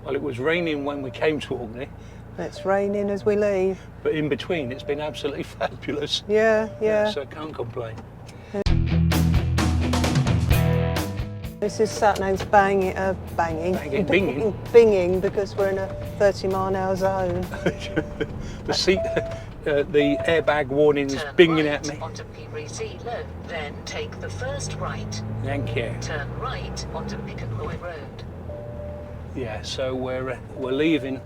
Well, it was raining when we came to Orkney, It's raining as we leave. but in between it's been absolutely fabulous. Yeah, yeah. So I can't complain. This is sat-nav's binging because we're in a 30-mile-an-hour zone. The seat, the airbag warning is binging at me. Onto PVC low, then take the first right. Thank you. Turn right onto Piccadilly Road. Yeah, so we're leaving.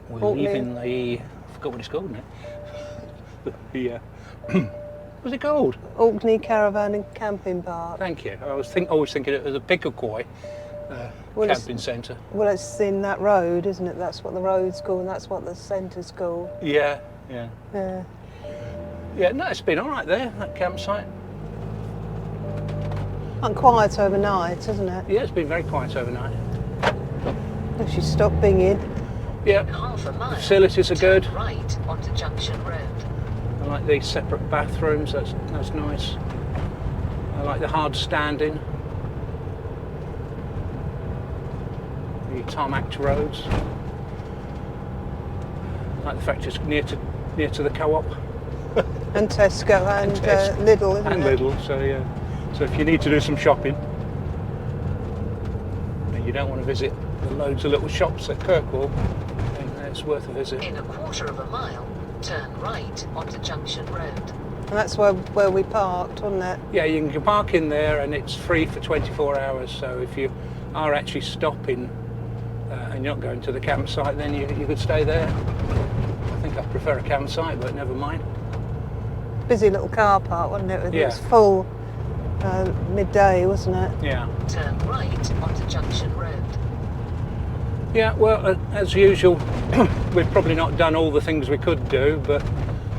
We're Orkney. leaving the. I forgot what it's called now. The what's it called? Orkney Caravan and Camping Park. Thank you. I was always thinking it was a Picklecoy camping centre. Well, it's in that road, isn't it? That's what the road's called, and that's what the centre's called. Yeah, yeah. Yeah. Yeah, no, it's been all right there, that campsite. And quiet overnight, isn't it? Yeah, it's been very quiet overnight. If you stop binging. Yeah, Half a mile. the facilities are good. Turn right onto Junction Road. I like these separate bathrooms, that's nice. I like the hard standing. The tarmacked roads. I like the fact it's near to the co-op. And Tesco and Lidl, isn't and it? Lidl, so yeah. So if you need to do some shopping and you don't want to visit the loads of little shops at Kirkwall, then it's worth a visit. In a quarter of a mile, turn right onto Junction Road. And that's where we parked, wasn't it? Yeah, you can park in there and it's free for 24 hours, so if you are actually stopping and you're not going to the campsite, then you could stay there. I think I prefer a campsite, but never mind. Busy little car park, wasn't it? Yeah. It was full midday, wasn't it? Yeah. Turn right onto Junction Road. Yeah, well, as usual, we've probably not done all the things we could do, but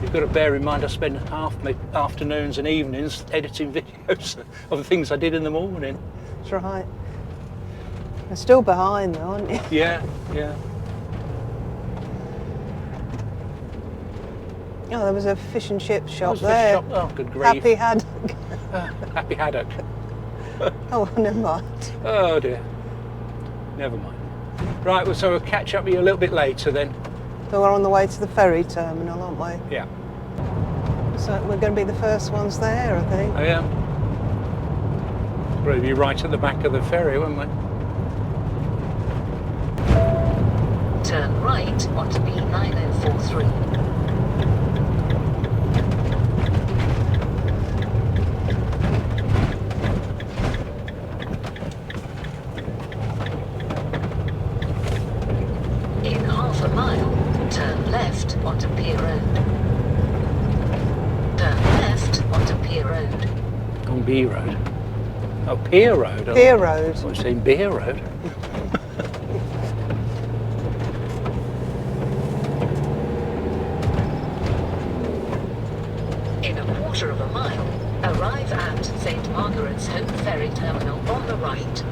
you've got to bear in mind I spend half my afternoons and evenings editing videos of the things I did in the morning. That's right. You're still behind though, aren't you? Yeah, yeah. Oh, there was a fish and chip shop What's the there. shop? Oh, good grief. Happy Haddock. Happy Haddock. Oh, never mind. Oh dear. Never mind. Right, well, so we'll catch up with you a little bit later then. So we're on the way to the ferry terminal, aren't we? Yeah. So we're going to be the first ones there, I think. Oh yeah. Probably be right at the back of the ferry, won't we? Turn right onto B9043. In half a mile, turn left onto Pier Road. Turn left onto Pier Road. On B Road. Oh, Pier Road. Pier Road. I was saying Beer Road. In a quarter of a mile, arrive at St. Margaret's Home Ferry Terminal on the right.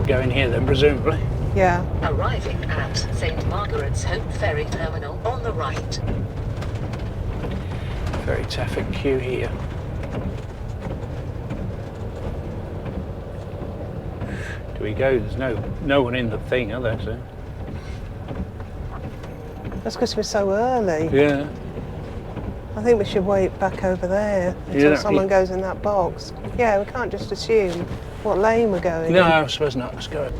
Go in here then, presumably. Yeah. Arriving at St. Margaret's Home Ferry Terminal on the right. Very traffic queue here. Do we go? There's no one in the thing, are there? So. That's because we're so early. Yeah. I think we should wait back over there until Yeah. someone goes in that box. Yeah, we can't just assume what lane we're going No, in. I suppose not. Let's go.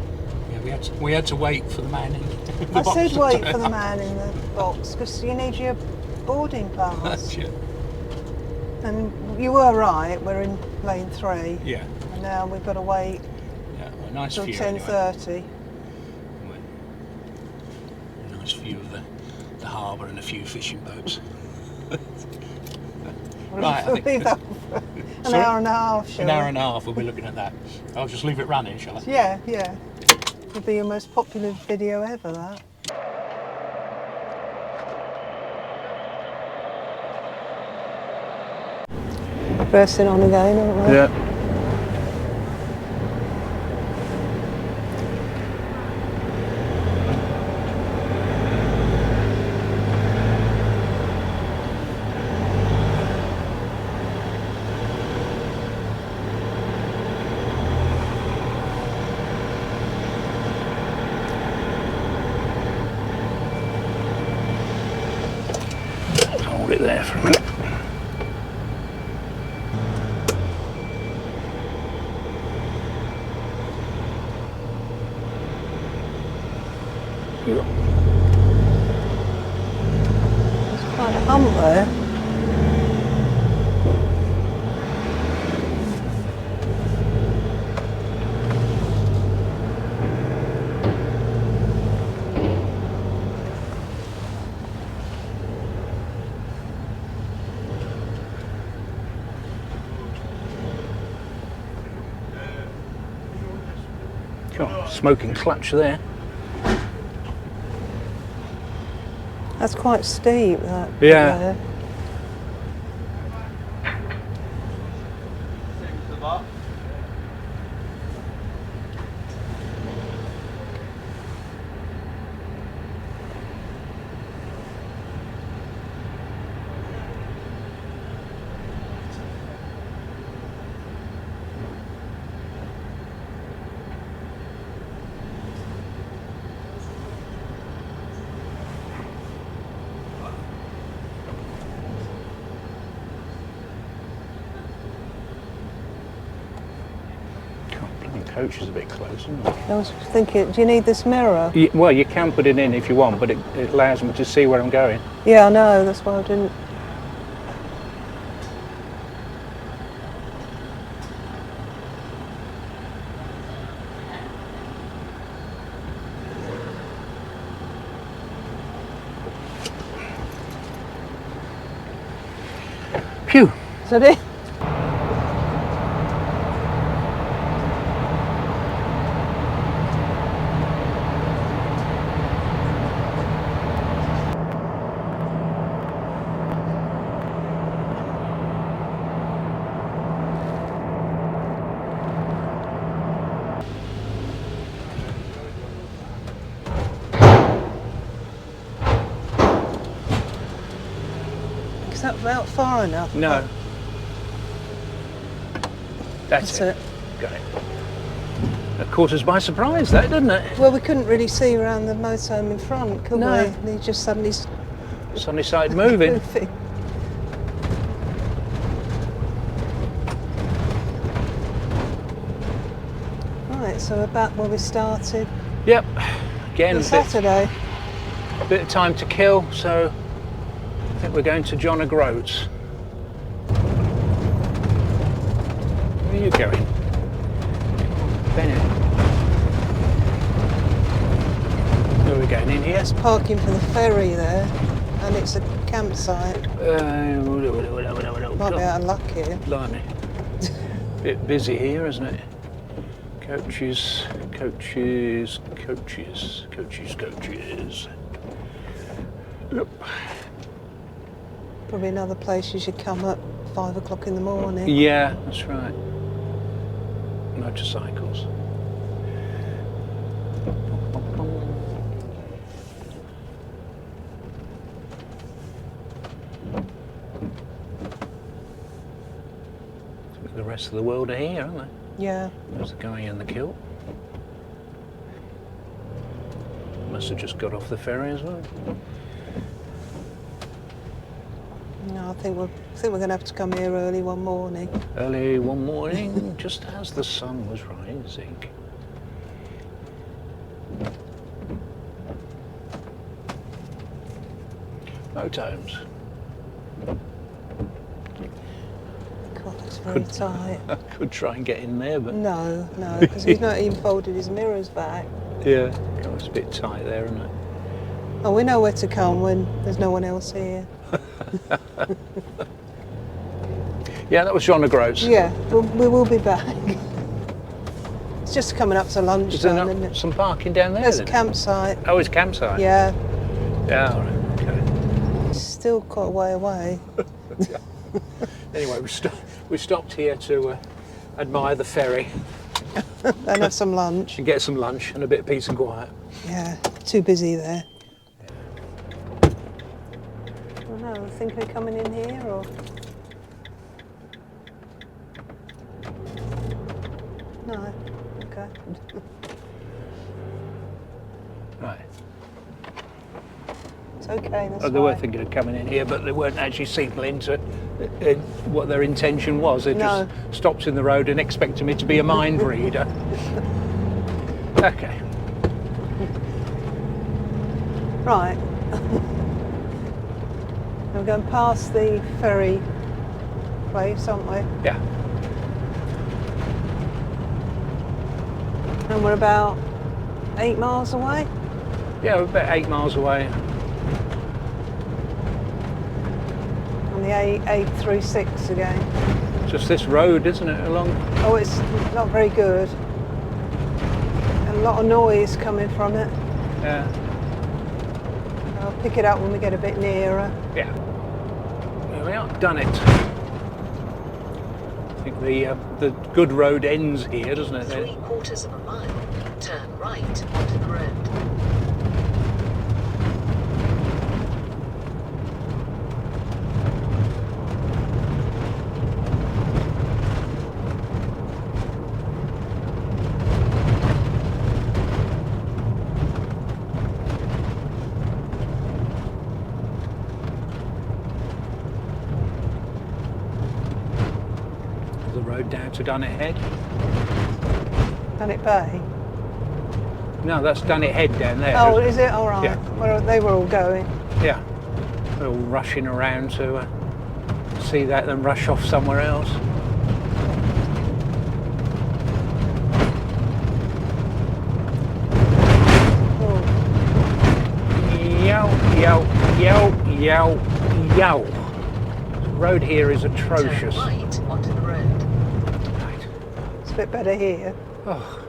Yeah, we had to wait for the man in the I box said to wait turn for the up. man in the box because you need your boarding pass. That's it. And you were right, we're in lane 3. Yeah. And now we've got to wait Yeah. A nice till view. 10:30. Anyway. A nice view of the harbour and a few fishing boats. Right, I We'll think- leave that for an Sorry? hour and a half, shall An hour we? and a half. We'll be looking at that. I'll just leave it running, shall I? Yeah, yeah. It'll be your most popular video ever, that. Bursting on again, aren't we? Yeah. hold it there for a minute. There's quite a hump there. God, smoking clutch there. That's quite steep, that. Yeah. There. Coach is a bit close, isn't it? I was thinking, do you need this mirror? Well, you can put it in if you want, but it allows me to see where I'm going. Yeah, I know, that's why I didn't. Phew! Is that it? Is that about far enough? No. Oh, That's it. Got it. That caught us by surprise, that, didn't it? Well, we couldn't really see around the motorhome in front, could No. we? And he just suddenly Suddenly started moving. moving. Right, so we're back where we started Yep. Again, on a Saturday. bit of time to kill, so I think we're going to John of Groats. Where are you going? Bennett. Where are we going, in here? There's parking for the ferry there, and it's a campsite. Might be out of luck here. Blimey. Bit busy here, isn't it? Coaches, coaches, coaches, coaches, coaches. Yep. Probably another place you should come at 5 o'clock in the morning. Yeah, that's right. Motorcycles. The rest of the world are here, aren't they? Yeah. There's the guy in the kilt. Must have just got off the ferry as well. No, I think we're going to have to come here early one morning. Early one morning, just as the sun was rising. Motorhomes. God, it's very tight. I could try and get in there, but No, because he's not even folded his mirrors back. yeah, God, it's a bit tight there, isn't it? Oh, we know where to come when there's no one else here. Yeah, that was John of Groats. Yeah, we will be back. It's just coming up to Is there lunchtime, isn't not it? some parking down there? There's a then? campsite. Oh, it's campsite. Yeah, Yeah, all right, okay. it's still quite a way away. Anyway, we stopped here to admire the ferry And have some lunch. and get some lunch and a bit of peace and quiet. Yeah, too busy there. I don't know, I think we're coming in here or... No, okay. Right. So Right, okay, that's They were fine. thinking of coming in here, but they weren't actually signalling to what their intention was. They just stopped in the road and expected me to be a mind reader. Okay. Right. We're going past the ferry place, aren't we? Yeah. And we're about 8 miles away. Yeah, we're about 8 miles away. On the A836 again. Just this road, isn't it? Along. Oh, it's not very good. A lot of noise coming from it. Yeah. I'll pick it up when we get a bit nearer. Yeah. Here we are, Dunnet. I think the good road ends here, doesn't it? 3/4 of a mile, turn right onto the road. The road down to Dunnet Head. Dunnet Bay. No, that's Dunnet Head down there. Oh, is it? All right. Yeah. Well, they were all going. Yeah. They're all rushing around to see that, then rush off somewhere else. Oh, Yow, yow, yow, yow, yow. The road here is atrocious. Turn right onto the road. Right. it's a bit better here. Oh.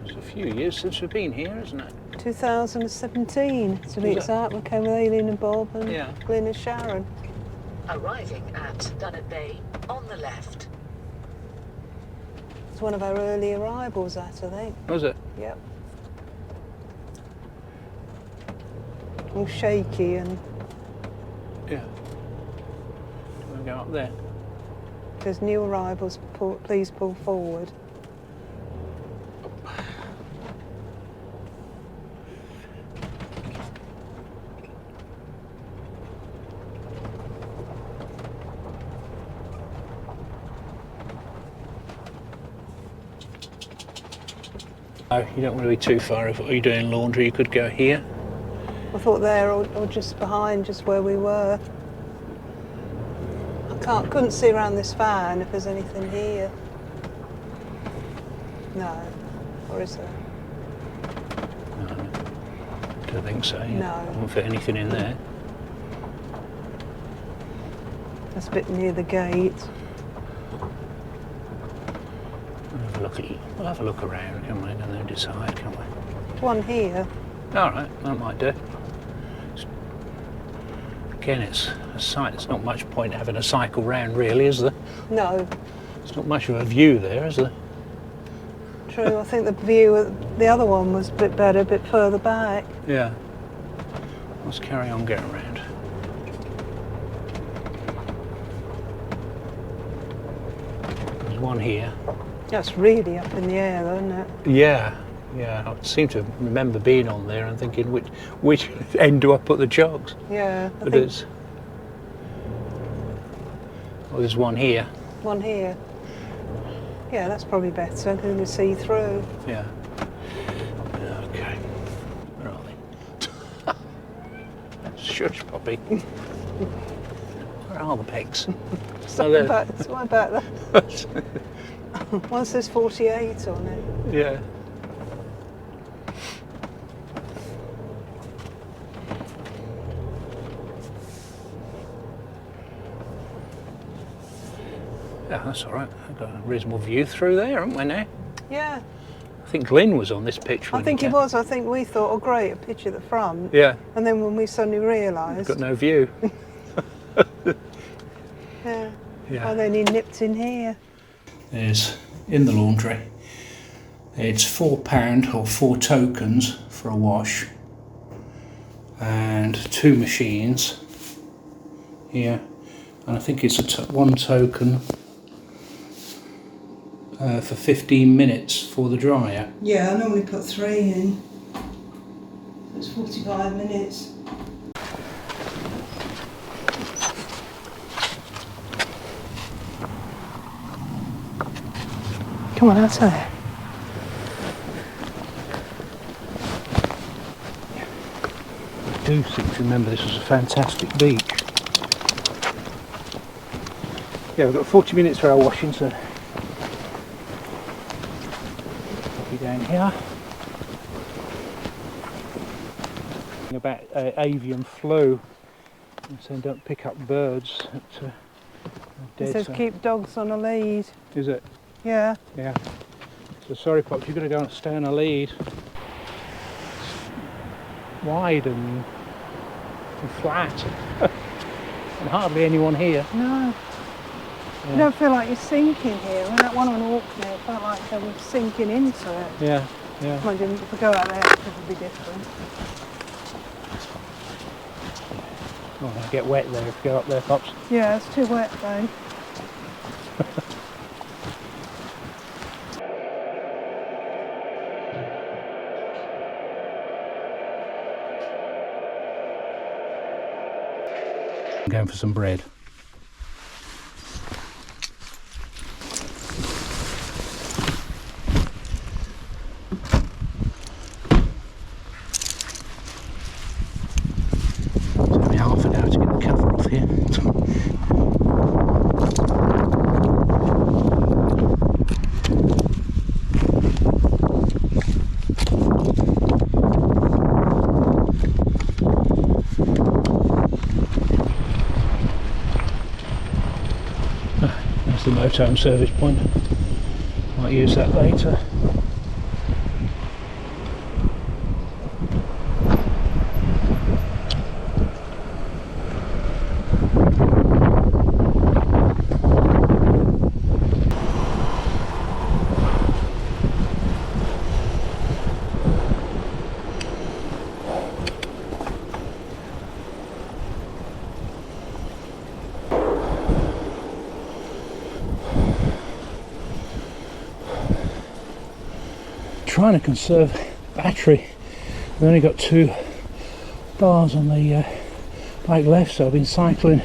It's a few years since we've been here, isn't it? 2017, to be Is it? exact. We came with Aileen and Bob and Yeah. Glyn and Sharon. Arriving at Dunnet Bay on the left. It's one of our early arrivals, that, I think. Was it? Yep. All shaky and Yeah. We'll go up there. there's new arrivals. Please pull forward. No, you don't want to be too far. If you're doing laundry, you could go here. I thought there or just behind, just where we were. Couldn't see around this van if there's anything here. No, or is there? No, don't think so. No. Won't fit anything in there. That's a bit near the gate. We'll have a look around, can we? And then decide, can we? One here. All right, that might do. Again, it's a sight. It's not much point having a cycle round, really, is there? No, It's not much of a view there, is there? true. I think the view of the other one was a bit better, a bit further back. Yeah. Let's carry on getting around. There's one here. That's really up in the air, though, isn't it? Yeah, yeah. I seem to remember being on there and thinking, which end do I put the jogs? Yeah, I But think it's. Well, there's one here. one here. Yeah, that's probably better than to see through. Yeah. Okay. Where are they? Shush, Poppy. Where are the pegs? What about that? One says 48 on it. Yeah. Yeah, that's all right. I've got a reasonable view through there, haven't we now? Yeah, I think Glyn was on this picture. I think he was. I think we thought, oh great, a picture at the front. Yeah, And then when we suddenly realised, got no view. yeah, Yeah. oh, then he nipped in here. There's in the laundry It's £4 or 4 tokens for a wash, and 2 machines here, and I think it's one token for 15 minutes for the dryer. Yeah, I normally put 3 in. It's 45 minutes. Come on, out there. I do seem to remember this was a fantastic beach. Yeah, we've got 40 minutes for our washing, so I'll be down here. About avian flu, so don't pick up birds that are dead. It says keep dogs on a lead. Is it? Yeah. Yeah. So sorry, Pops, you've got to go and stay on a lead. It's wide and flat, and hardly anyone here. No. Yeah. You don't feel like you're sinking here. When that one on Orkney, it felt like they were sinking into it. Yeah, yeah. Mind you, if we go out there, it could be different. Oh, I'll get wet there if we go up there, Pops. Yeah, it's too wet though. I'm going for some bread. Took me half an hour to get the cover off here. The Motorhome service point. Might use that later. Trying to conserve battery. We've only got 2 bars on the bike left, so I've been cycling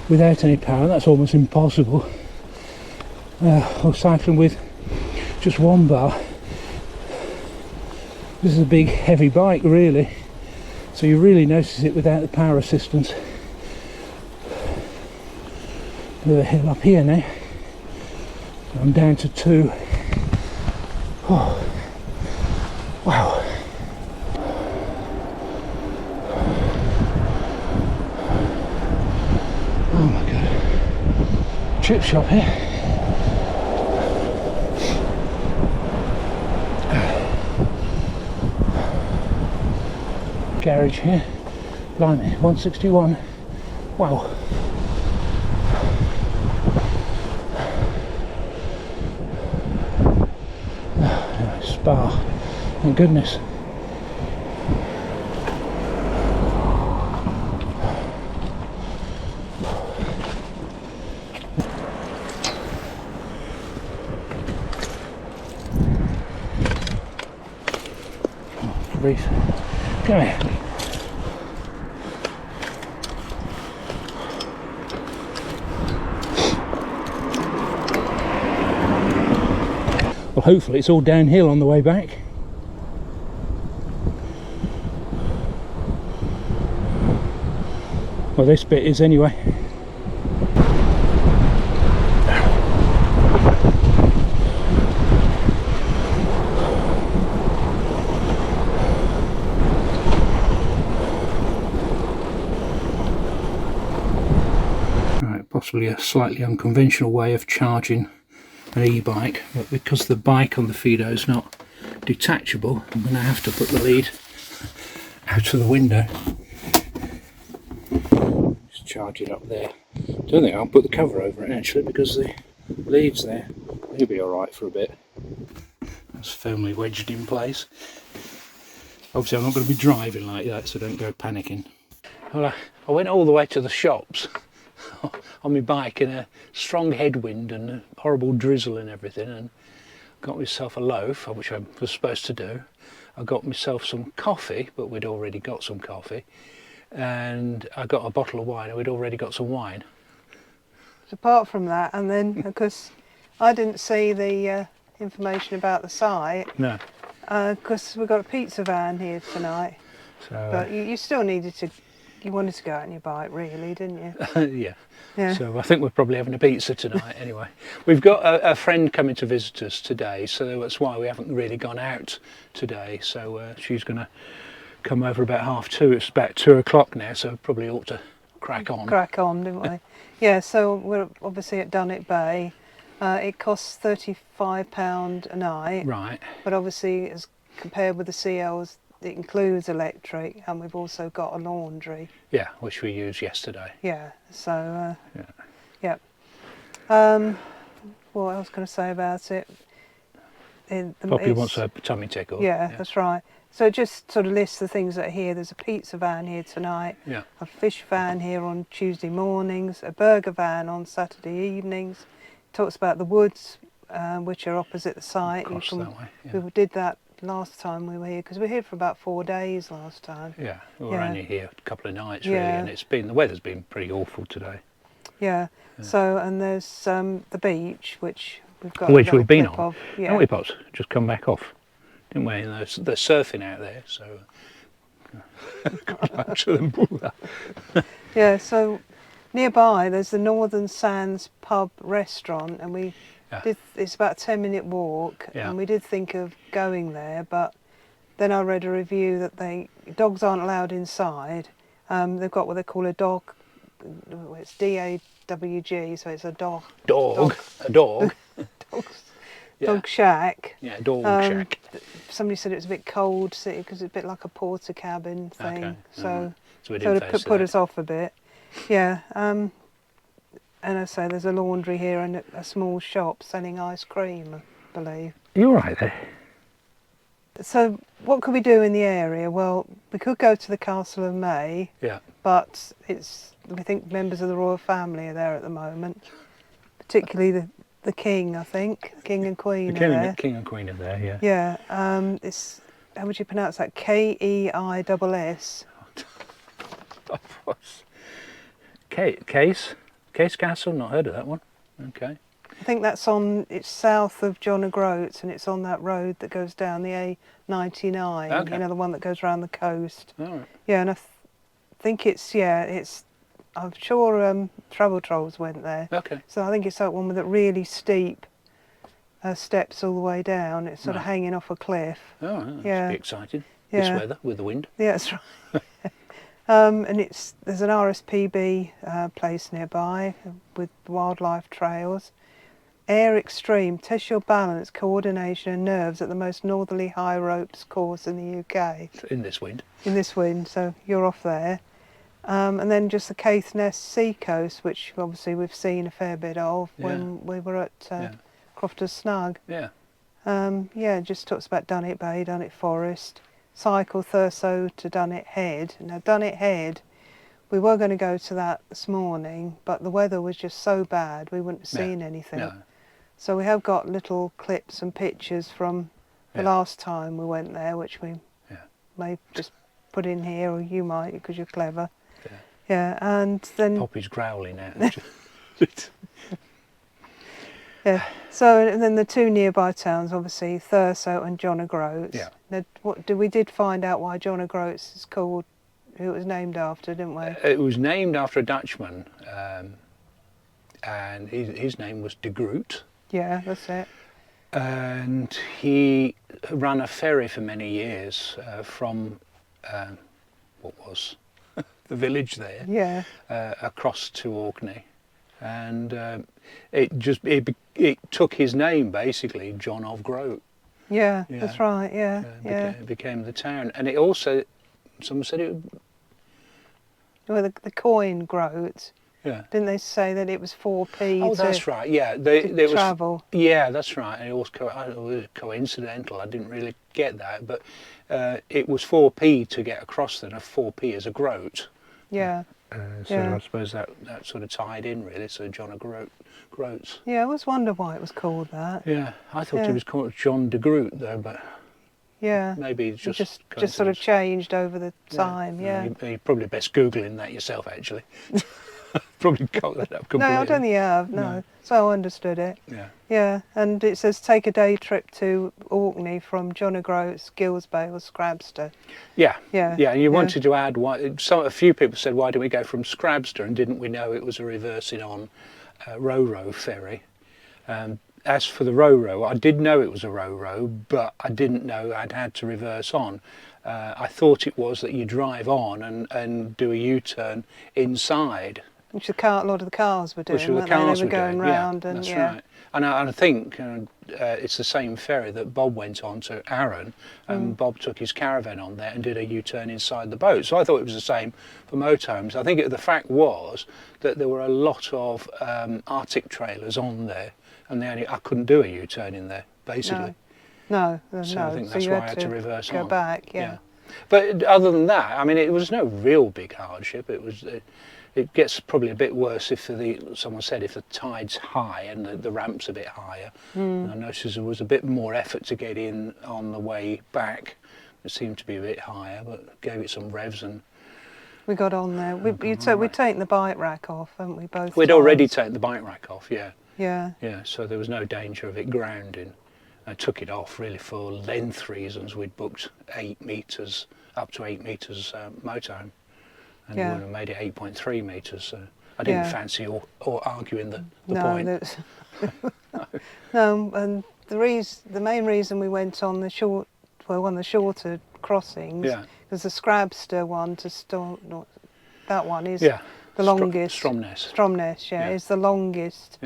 without any power. That's almost impossible. Or cycling with just 1 bar. This is a big heavy bike really, so you really notice it without the power assistance. Bit of a hill up here now. I'm down to 2. Oh. Wow. Oh my god. Chip shop here. Garage here. Blimey, 161. Wow. Spa. Thank goodness. Oh, grief. Come here. Well, hopefully it's all downhill on the way back. Well, this bit is anyway. Right, possibly a slightly unconventional way of charging an e-bike, but because the bike on the Fiat is not detachable, I'm going to have to put the lead out of the window. Just charge it up there. Don't think I'll put the cover over it actually, because the lead's there. It'll be alright for a bit. That's firmly wedged in place. Obviously I'm not going to be driving like that, so don't go panicking. Well, I went all the way to the shops on my bike in a strong headwind and a horrible drizzle and everything, and got myself a loaf, which I was supposed to do. I got myself some coffee, but we'd already got some coffee, and I got a bottle of wine, and we'd already got some wine. Apart from that, and then because I didn't see the information about the site, No. because we've got a pizza van here tonight. So, But you still needed to, you wanted to go out on your bike really, didn't you? yeah. Yeah. So I think we're probably having a pizza tonight anyway. We've got a friend coming to visit us today, so that's why we haven't really gone out today. So she's going to come over about 2:30. It's about 2 o'clock now, so probably ought to crack on. Crack on, didn't we? Yeah, so we're obviously at Dunnet Bay. It costs £35 a night. Right. But obviously, as compared with the CLs, it includes electric, and we've also got a laundry. Yeah, which we used yesterday. Yeah, so, Yeah. what else can I say about it? Poppy wants a tummy tickle. Yeah, that's right. So it just sort of lists the things that are here. There's a pizza van here tonight, Yeah. a fish van here on Tuesday mornings, a burger van on Saturday evenings. It talks about the woods, which are opposite the site. Across that way. Yeah. We did that last time we were here, because we were here for about 4 days last time. Yeah, we were Yeah. only here a couple of nights really, Yeah. and the weather's been pretty awful today. Yeah. So, and there's the beach, which we've got. Which a little we've been clip on. of. Yeah. Haven't we, Pops? Just come back off, didn't we? And they're surfing out there, so good luck to them. Yeah. So nearby, there's the Northern Sands pub restaurant, and we Yeah. it's about a 10-minute walk, Yeah. and we did think of going there, but then I read a review that dogs aren't allowed inside. They've got what they call a dog. It's DAWG, so it's a dog. A dog. Yeah. Dog shack. Yeah, dog shack. Somebody said it was a bit cold because it's a bit like a porter cabin thing. Okay. So, So we so didn't it fancy put that. us off a bit. Yeah. And I say there's a laundry here and a small shop selling ice cream, I believe. You're right there. So what could we do in the area? Well, we could go to the Castle of May, Yeah. but we think members of the royal family are there at the moment, particularly the king, I think. King and Queen The are there. king and queen are there, yeah. Yeah, it's, how would you pronounce that? KEISS. Case Castle, not heard of that one. Okay. I think it's south of John of Groats, and it's on that road that goes down the A99, Okay. you know, the one that goes around the coast. All right. Yeah, and I think I'm sure Travel Trolls went there. Okay. So I think it's that one with the really steep steps all the way down. It's sort of Right. hanging off a cliff. Oh, that's Yeah. be exciting. Yeah. This weather with the wind. Yeah, that's right. And there's an RSPB place nearby with wildlife trails. Air Extreme, test your balance, coordination and nerves at the most northerly high ropes course in the UK. In this wind. In this wind, so you're off there. And then just the Caithness Sea Coast, which obviously we've seen a fair bit of when we were at Crofters Snug. Yeah. It just talks about Dunnet Bay, Dunnet Forest, cycle Thurso to Dunnet Head. Now Dunnet Head, we were going to go to that this morning, but the weather was just so bad we wouldn't have seen anything. No. So we have got little clips and pictures from the last time we went there, which we may just put in here, or you might, because you're clever. Yeah. Yeah, and then Poppy's growling out. yeah. So and then the two nearby towns, obviously Thurso and John o' Groats. Yeah. Now, we did find out why John o' Groats is called, who it was named after, didn't we? It was named after a Dutchman, and his name was De Groot. Yeah, that's it. And he ran a ferry for many years from what was the village there, Yeah. across to Orkney, and it took his name basically, John of Groat. Yeah, Yeah. that's right. Yeah, yeah. It became the town, and it also, someone said it. Well, the coin Groats Yeah. Didn't they say that it was 4p Oh, to, that's right. Yeah, to travel? Yeah, that's right. And it was coincidental. I didn't really get that, but it was 4p to get across. Then a 4p as a groat. Yeah. So Yeah. I suppose that sort of tied in really. So John of Groats. Yeah, I always wonder why it was called that. Yeah, I thought Yeah. he was called John de Groot though, but Yeah. maybe it's It just just sort of coincidence. changed over the time. Yeah. You're probably best googling that yourself actually. Probably got that up completely. No, I don't think you have. No. So I understood it. Yeah. Yeah, and it says take a day trip to Orkney from John O'Groats, Gill Bay or Scrabster. Yeah. Yeah. Yeah. And you yeah. wanted to add a few people said, why don't we go from Scrabster? And didn't we know it was a reversing on Ro-Ro ferry? As for the Ro-Ro, I did know it was a Ro-Ro, but I didn't know I'd had to reverse on. I thought it was that you drive on and do a U-turn inside. Which a lot of the cars were doing, Which the weren't cars they? They were were going doing. round Yeah, and that's yeah. right. And I think it's the same ferry that Bob went on to Arran, and Bob took his Caravan on there and did a U-turn inside the boat. So I thought it was the same for motorhomes. I think the fact was that there were a lot of Arctic trailers on there, and I couldn't do a U-turn in there, basically. No. So no. I think so that's you why I had to reverse go on. back, yeah. But other than that, I mean, it was no real big hardship. It gets probably a bit worse if someone said if the tide's high and the ramp's a bit higher. And I noticed there was a bit more effort to get in on the way back. It seemed to be a bit higher, but gave it some revs and We got on there. We'd taken the bike rack off, haven't we, both we'd times? already taken the bike rack off, yeah. Yeah. Yeah, so there was no danger of it grounding. I took it off really for length reasons. We'd booked 8 metres, up to 8 metres motorhome. And we would have made it 8.3 metres, so I didn't fancy or arguing the point. No, and the main reason we went on one of the shorter crossings, because the Scrabster one that one is the longest. Stromness. Is the longest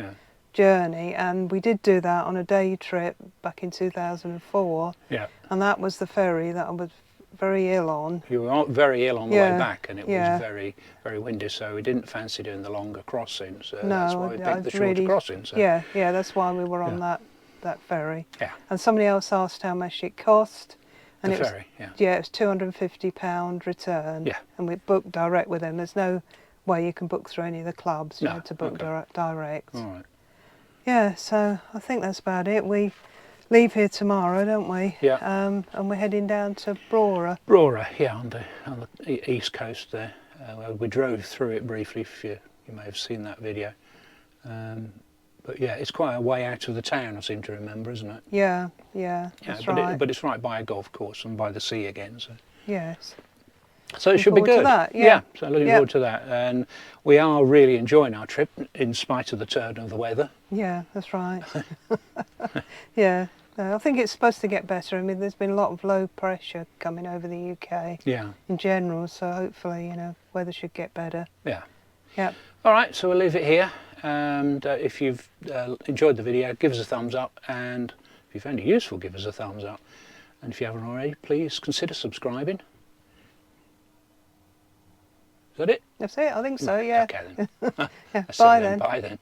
journey, and we did do that on a day trip back in 2004. Yeah. And that was the ferry that I was very ill on. You were very ill on the way back, and it was very, very windy, so we didn't fancy doing the longer crossings. So that's why we picked the shorter crossings. So. Yeah, that's why we were on that ferry. Yeah. And somebody else asked how much it cost. And the ferry, it was £250 return. Yeah. And we booked direct with them. There's no way you can book through any of the clubs. You had to book direct. All right. Yeah, so I think that's about it. We leave here tomorrow, don't we? Yeah. And we're heading down to Brora. Brora, yeah, on the east coast there. We drove through it briefly, if you may have seen that video. But yeah, it's quite a way out of the town, I seem to remember, isn't it? Yeah, that's right. But it's right by a golf course and by the sea again. So. Yes. So it should be good. To that, yeah. So looking forward to that. And we are really enjoying our trip in spite of the turn of the weather. Yeah, that's right. Yeah. No, I think it's supposed to get better. I mean, there's been a lot of low pressure coming over the UK in general, so hopefully, weather should get better. Yeah. Yeah. All right, so we'll leave it here. And if you've enjoyed the video, give us a thumbs up. And if you found it useful, give us a thumbs up. And if you haven't already, please consider subscribing. Is that it? That's it, I think so, yeah. Okay then. Bye then. Bye then.